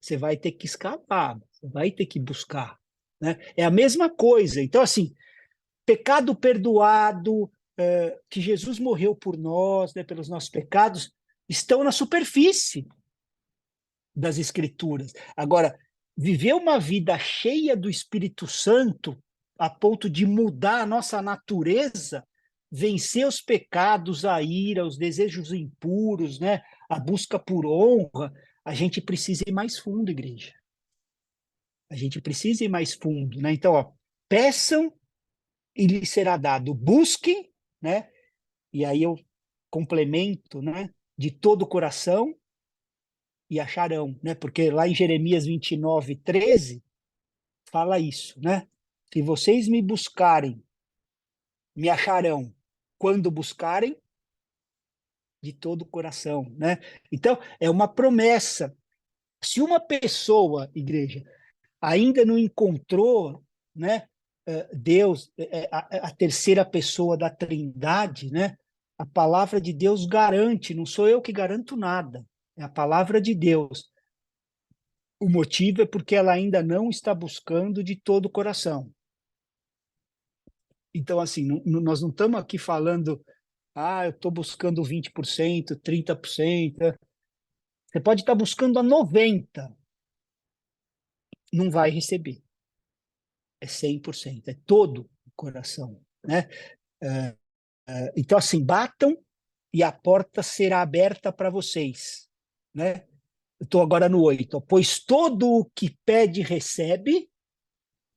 você vai ter que escavar, você vai ter que buscar, né? É a mesma coisa. Então, assim, pecado perdoado, que Jesus morreu por nós, né, pelos nossos pecados, estão na superfície das Escrituras. Agora, viver uma vida cheia do Espírito Santo, a ponto de mudar a nossa natureza, vencer os pecados, a ira, os desejos impuros, né, a busca por honra, a gente precisa ir mais fundo, igreja. A gente precisa ir mais fundo, né? Então, ó, peçam e lhe será dado. Busquem, né? E aí eu complemento, né? De todo o coração e acharão, né? Porque lá em Jeremias 29:13 fala isso, né? Se vocês me buscarem, me acharão quando buscarem de todo o coração, né? Então, é uma promessa. Se uma pessoa, igreja, ainda não encontrou, né, Deus, a terceira pessoa da Trindade, né? A palavra de Deus garante, não sou eu que garanto nada, é a palavra de Deus. O motivo é porque ela ainda não está buscando de todo o coração. Então, assim, nós não estamos aqui falando, eu estou buscando 20%, 30%. Você pode estar buscando a 90%, não vai receber. É 100%, é todo o coração, né? Então, assim, batam e a porta será aberta para vocês, né? Eu estou agora no 8. Pois todo o que pede, recebe.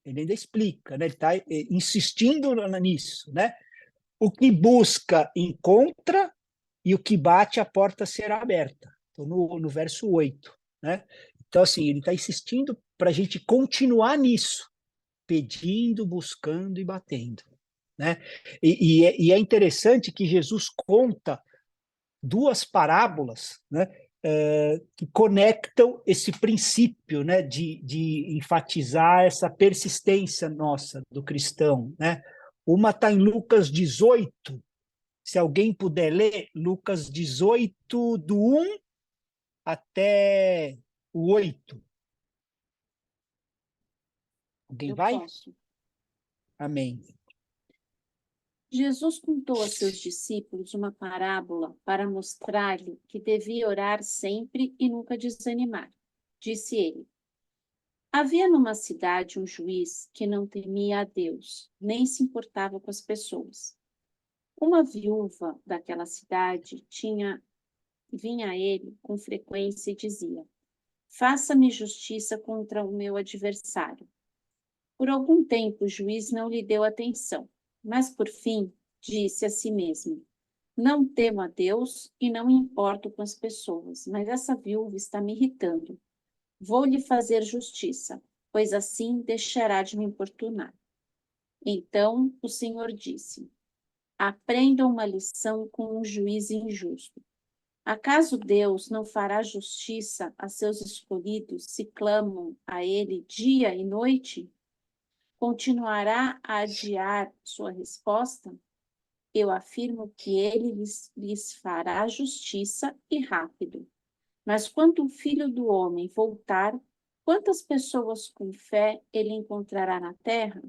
Ele ainda explica, né? Ele está insistindo nisso, né? O que busca, encontra, e o que bate, a porta será aberta. Estou no verso 8, né? Então, assim, ele está insistindo para a gente continuar nisso, pedindo, buscando e batendo, né? E é interessante que Jesus conta duas parábolas, né, que conectam esse princípio, né, de enfatizar essa persistência nossa do cristão, né? Uma está em Lucas 18, se alguém puder ler, Lucas 18, do 1 até o 8. Alguém Eu vai? posso. Amém. Jesus contou a seus discípulos uma parábola para mostrar-lhe que devia orar sempre e nunca desanimar. Disse ele: Havia numa cidade um juiz que não temia a Deus, nem se importava com as pessoas. Uma viúva daquela cidade vinha a ele com frequência e dizia: Faça-me justiça contra o meu adversário. Por algum tempo o juiz não lhe deu atenção, mas por fim disse a si mesmo: Não temo a Deus e não me importo com as pessoas, mas essa viúva está me irritando. Vou lhe fazer justiça, pois assim deixará de me importunar. Então o Senhor disse: Aprenda uma lição com um juiz injusto. Acaso Deus não fará justiça a seus escolhidos se clamam a Ele dia e noite? Continuará a adiar sua resposta? Eu afirmo que Ele lhes fará justiça e rápido. Mas quando o Filho do Homem voltar, quantas pessoas com fé Ele encontrará na terra?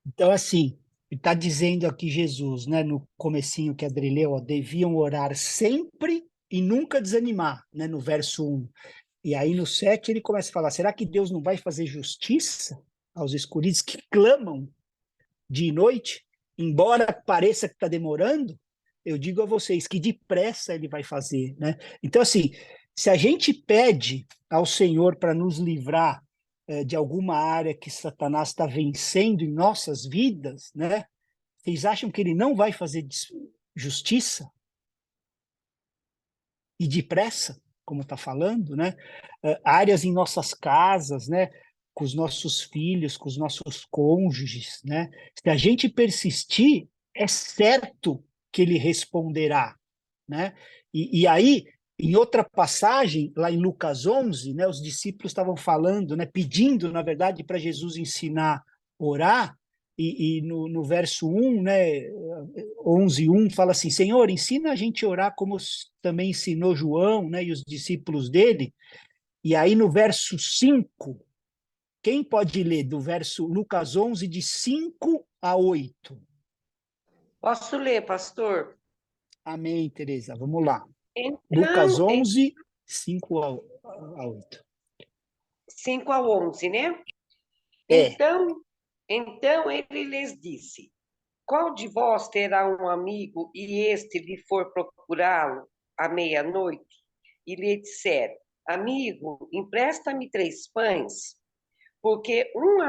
Então, assim, está dizendo aqui Jesus, né, no comecinho que a Adri leu, ó, deviam orar sempre e nunca desanimar, né, no verso 1. E aí no 7 ele começa a falar, será que Deus não vai fazer justiça aos escolhidos que clamam dia e noite? Embora pareça que está demorando, eu digo a vocês que depressa ele vai fazer, né? Então, assim, se a gente pede ao Senhor para nos livrar de alguma área que Satanás está vencendo em nossas vidas, né? Vocês acham que ele não vai fazer justiça? E depressa, como está falando, né? Áreas em nossas casas, né? Com os nossos filhos, com os nossos cônjuges, né? Se a gente persistir, é certo que ele responderá, né? E aí, em outra passagem, lá em Lucas 11, né? Os discípulos estavam falando, né? Pedindo, na verdade, para Jesus ensinar a orar, e no verso 1, né, 11:1 fala assim, Senhor, ensina a gente a orar como também ensinou João, né, e os discípulos dele. E aí no verso 5, quem pode ler do verso Lucas 11, de 5 a 8? Posso ler, pastor? Amém, Tereza, vamos lá. Lucas Então, 11, 5 a 8. 5 a 11, né? É, Então ele lhes disse: Qual de vós terá um amigo e este lhe for procurá-lo à meia-noite e lhe disser: Amigo, empresta-me 3 pães, porque um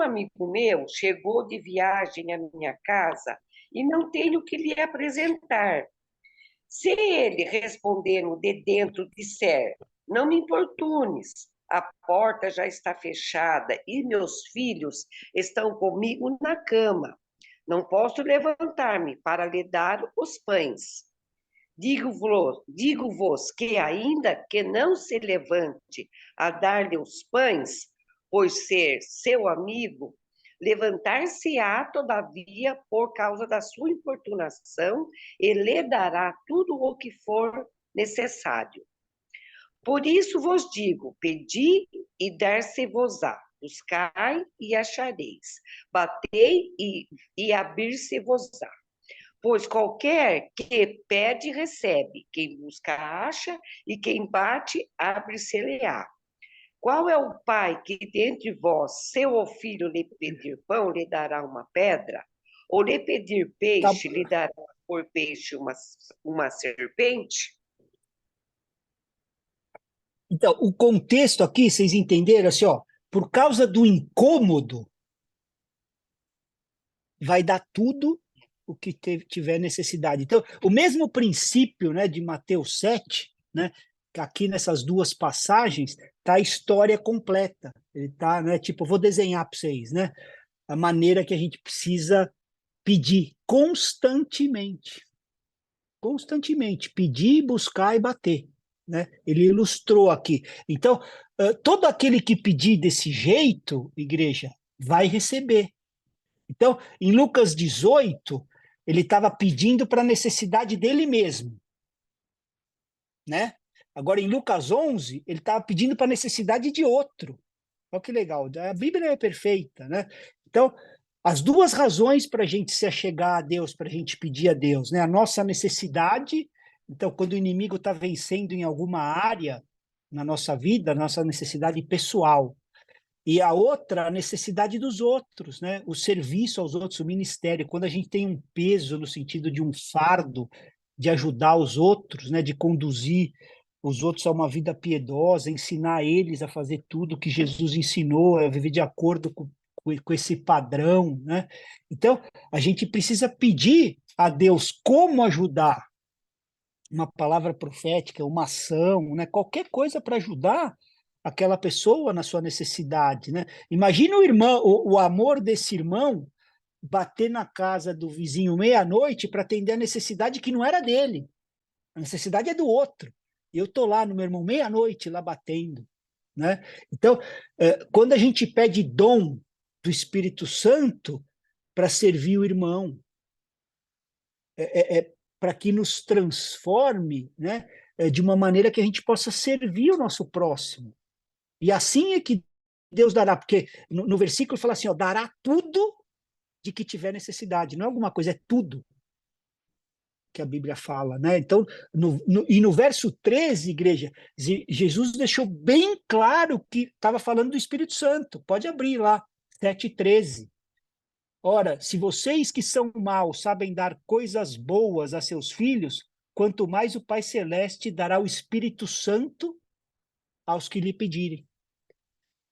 amigo meu chegou de viagem à minha casa e não tenho que lhe apresentar. Se ele responder-no de dentro disser: Não me importunes, a porta já está fechada e meus filhos estão comigo na cama. Não posso levantar-me para lhe dar os pães. Digo-vos que, ainda que não se levante a dar-lhe os pães, pois ser seu amigo, levantar-se-á, todavia, por causa da sua importunação, e lhe dará tudo o que for necessário. Por isso vos digo: pedi e dar-se-vos-á, buscai e achareis, batei e abrir-se-vos-á. Pois qualquer que pede, recebe, quem busca, acha, e quem bate, abre-se-lhe-á. Qual é o pai que dentre vós, seu filho lhe pedir pão, lhe dará uma pedra? Ou lhe pedir tá, peixe, lhe dará por peixe uma serpente? então, o contexto aqui, vocês entenderam, assim, ó, por causa do incômodo, vai dar tudo o que tiver necessidade. Então, o mesmo princípio, né, de Mateus 7, né, que aqui nessas duas passagens tá a história completa. Ele tá, né, tipo, eu vou desenhar para vocês, né, a maneira que a gente precisa pedir constantemente. Constantemente, pedir, buscar e bater, né? Ele ilustrou aqui. Então, todo aquele que pedir desse jeito, igreja, vai receber. Então, em Lucas 18, ele estava pedindo para a necessidade dele mesmo, né? Agora, em Lucas 11, ele estava pedindo para a necessidade de outro. Olha que legal. A Bíblia é perfeita, né? Então, as duas razões para a gente se achegar a Deus, para a gente pedir a Deus, né? A nossa necessidade, então, quando o inimigo está vencendo em alguma área na nossa vida, a nossa necessidade pessoal, e a outra, a necessidade dos outros, né? O serviço aos outros, o ministério, quando a gente tem um peso no sentido de um fardo, de ajudar os outros, né? De conduzir os outros a uma vida piedosa, ensinar eles a fazer tudo que Jesus ensinou, a viver de acordo com esse padrão, né? Então, a gente precisa pedir a Deus como ajudar, uma palavra profética, uma ação, né? Qualquer coisa para ajudar aquela pessoa na sua necessidade, né? Imagina o irmão, o amor desse irmão bater na casa do vizinho meia-noite para atender a necessidade que não era dele. A necessidade é do outro. E eu tô lá no meu irmão meia-noite lá batendo, né? Então, quando a gente pede dom do Espírito Santo para servir o irmão, para que nos transforme, né, de uma maneira que a gente possa servir o nosso próximo. E assim é que Deus dará, porque no versículo fala assim, ó, dará tudo de que tiver necessidade. Não é alguma coisa, é tudo que a Bíblia fala, né? Então, e no verso 13, igreja, Jesus deixou bem claro que estava falando do Espírito Santo. Pode abrir lá, 7:13. Ora, se vocês que são maus sabem dar coisas boas a seus filhos, quanto mais o Pai Celeste dará o Espírito Santo aos que lhe pedirem.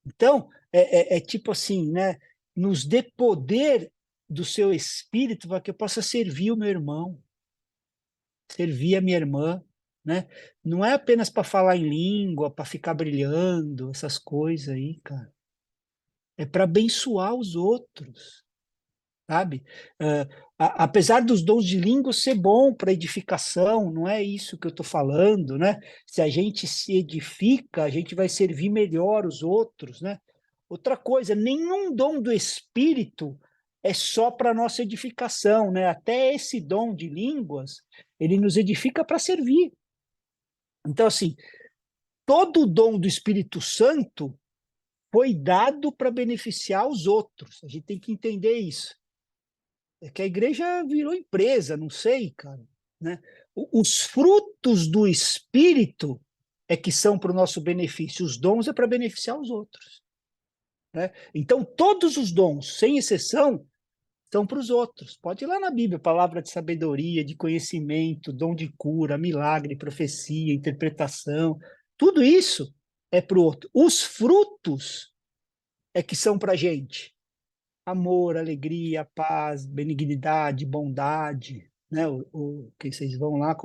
Então, é tipo assim, né? Nos dê poder do seu Espírito para que eu possa servir o meu irmão, servir a minha irmã, né? Não é apenas para falar em língua, para ficar brilhando, essas coisas aí, cara. É para abençoar os outros, sabe? Apesar dos dons de língua ser bom para edificação, não é isso que eu estou falando, né? Se a gente se edifica, a gente vai servir melhor os outros, né? Outra coisa, nenhum dom do Espírito é só para nossa edificação, né? Até esse dom de línguas, ele nos edifica para servir. Então, assim, todo o dom do Espírito Santo foi dado para beneficiar os outros. A gente tem que entender isso. É que a igreja virou empresa, não sei, cara, né? Os frutos do Espírito é que são para o nosso benefício, os dons é para beneficiar os outros, né? Então, todos os dons, sem exceção, são para os outros. Pode ir lá na Bíblia, palavra de sabedoria, de conhecimento, dom de cura, milagre, profecia, interpretação, tudo isso é para o outro. Os frutos é que são para a gente. Amor, alegria, paz, benignidade, bondade, né? Que vocês vão lá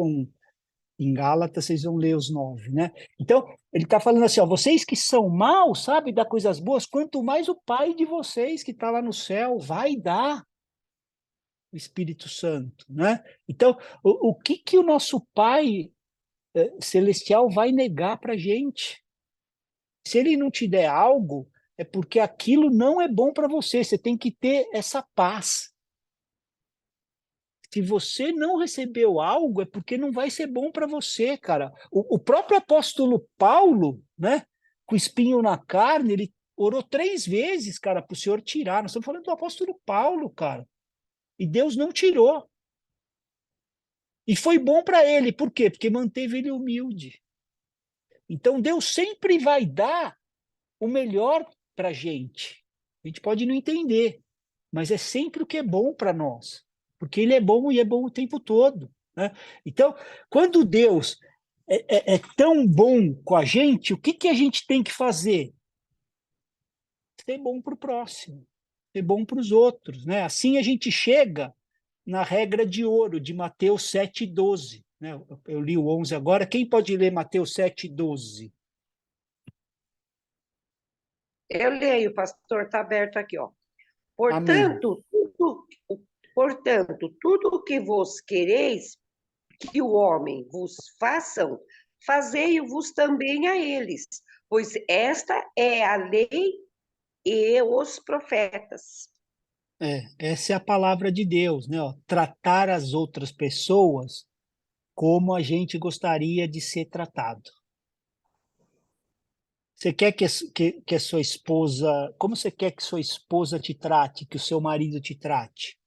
em Gálatas, vocês vão ler os 9, né? Então, ele está falando assim, ó, vocês que são maus, sabe, dar coisas boas, quanto mais o Pai de vocês que está lá no céu vai dar o Espírito Santo, né? Então, o que que o nosso Pai celestial vai negar para a gente? Se ele não te der algo, é porque aquilo não é bom para você. Você tem que ter essa paz. Se você não recebeu algo, é porque não vai ser bom para você, cara. O próprio apóstolo Paulo, né, com espinho na carne, ele orou 3 vezes, cara, para o Senhor tirar. Nós estamos falando do apóstolo Paulo, cara. E Deus não tirou. E foi bom para ele. Por quê? Porque manteve ele humilde. Então Deus sempre vai dar o melhor para a gente. A gente pode não entender, mas é sempre o que é bom para nós, porque ele é bom e é bom o tempo todo, né? Então, quando Deus é tão bom com a gente, o que que a gente tem que fazer? Ser bom para o próximo, ser bom para os outros, né? Assim a gente chega na regra de ouro de Mateus 7:12, né? Eu li o 11 agora, quem pode ler Mateus 7:12? Eu leio, pastor, está aberto aqui, ó. Amém. Portanto, tudo o que vos quereis que o homem vos façam, fazei-vos também a eles, pois esta é a lei e os profetas. Essa é a palavra de Deus, né? Ó, tratar as outras pessoas como a gente gostaria de ser tratado. Você quer que a sua esposa... Como você quer que sua esposa te trate, que o seu marido te trate?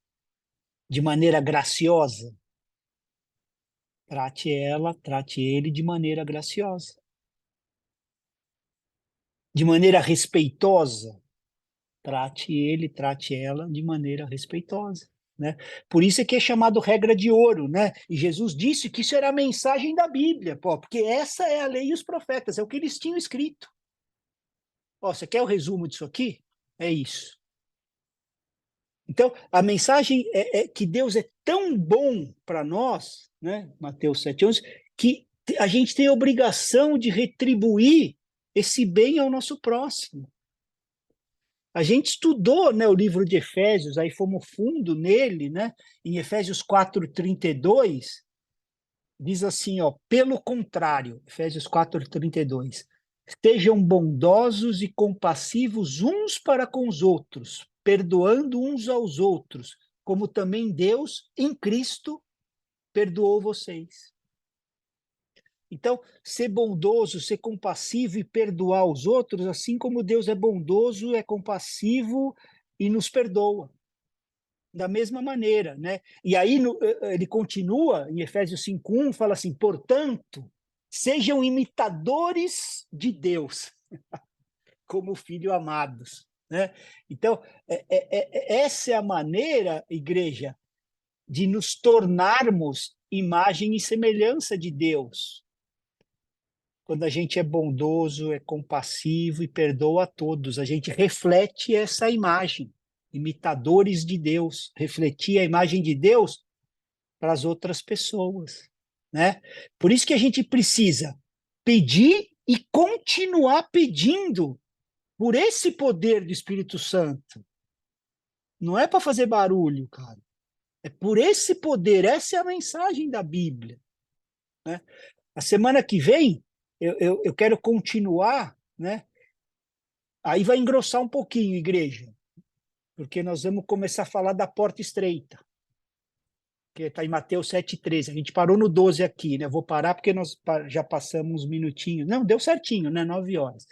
De maneira graciosa? Trate ela, trate ele de maneira graciosa. De maneira respeitosa? Trate ele, trate ela de maneira respeitosa, né? Por isso é que é chamado regra de ouro, né? E Jesus disse que isso era a mensagem da Bíblia, pô, porque essa é a lei e os profetas, é o que eles tinham escrito. Ó, você quer o resumo disso aqui? É isso. Então, a mensagem é que Deus é tão bom para nós, né? Mateus 7:11, que a gente tem a obrigação de retribuir esse bem ao nosso próximo. A gente estudou, né, o livro de Efésios, aí fomos fundo nele, né? Em Efésios 4:32, diz assim, ó, pelo contrário, Efésios 4:32, sejam bondosos e compassivos uns para com os outros, perdoando uns aos outros, como também Deus, em Cristo, perdoou vocês. Então, ser bondoso, ser compassivo e perdoar os outros, assim como Deus é bondoso, é compassivo e nos perdoa. Da mesma maneira, né? E aí ele continua em Efésios 5:1, fala assim: portanto, sejam imitadores de Deus, como filhos amados, né? Então, essa é a maneira, igreja, de nos tornarmos imagem e semelhança de Deus. Quando a gente é bondoso, é compassivo e perdoa a todos, a gente reflete essa imagem, imitadores de Deus, refletir a imagem de Deus para as outras pessoas, né? Por isso que a gente precisa pedir e continuar pedindo por esse poder do Espírito Santo. Não é para fazer barulho, cara. É por esse poder, essa é a mensagem da Bíblia, né? A semana que vem, eu quero continuar, né? Aí vai engrossar um pouquinho, igreja, porque nós vamos começar a falar da porta estreita, que está em Mateus 7:13. A gente parou no 12 aqui, né? Vou parar porque nós já passamos uns minutinhos. Não, deu certinho, né? 9 horas.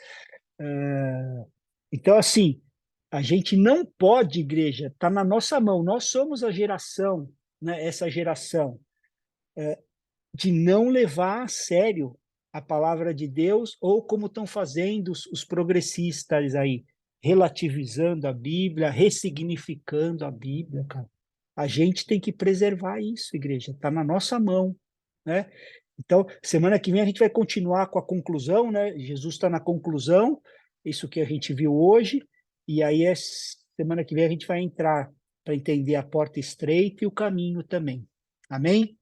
Então, assim, a gente não pode, igreja, está na nossa mão. Nós somos a geração, né? Essa geração de não levar a sério a palavra de Deus, ou como estão fazendo os progressistas aí, relativizando a Bíblia, ressignificando a Bíblia, cara. A gente tem que preservar isso, igreja, está na nossa mão, né? Então, semana que vem a gente vai continuar com a conclusão, né? Jesus está na conclusão, isso que a gente viu hoje, e aí semana que vem a gente vai entrar para entender a porta estreita e o caminho também. Amém?